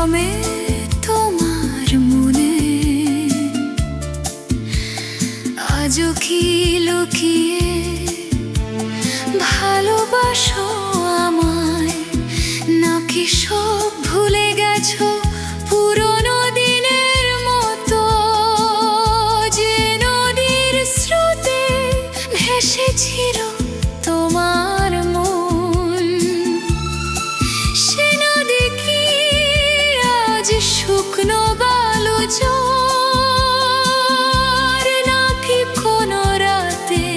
জমে তোমার মনে, আজও কি লুকিয়ে ভালোবাসো আমায়, নাকি সব ভুলে গেছো পুরনো দিনের মতো, যে নদীর স্রোতে ভেসেছিল তোমার মন। সে নদী কি আজ শুকনো বালু জল, নাকি কোনো রাতে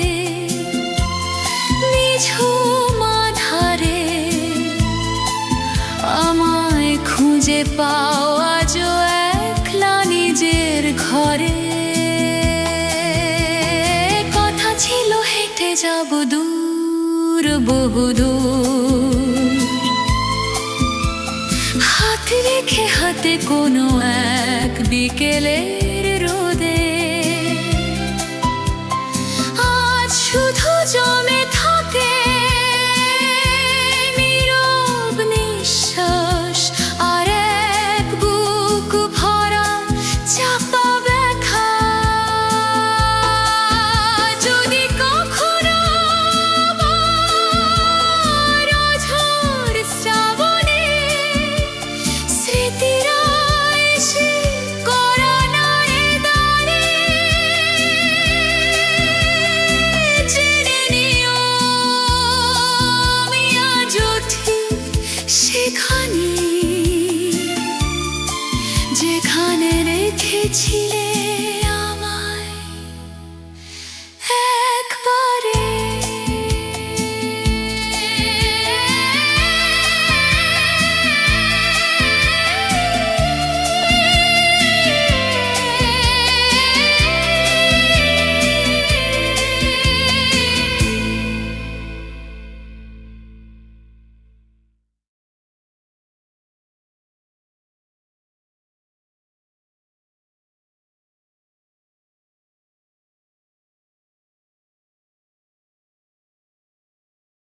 নিঝুম আঁধারে আমায় খুঁজে পাও আজও একলা নিজের ঘরে। কথা ছিল হেঁটে যাব দূর বহুদূর, হাত রেখে হাতে কোনো এক বিকেলের রোদে। আজ শুধু জমে থাকে নীরব নিঃশ্বাস, আর এক বুক ভরা চাপা ব্যথা। যদি কখনো আবার ঝড় শ্রাবণে স্মৃতিরা এসে করা নাড়ে দাঁড়ে, জেনে নিও আমি আজও ঠিক সেখানে, যেখানে রেখেছিলে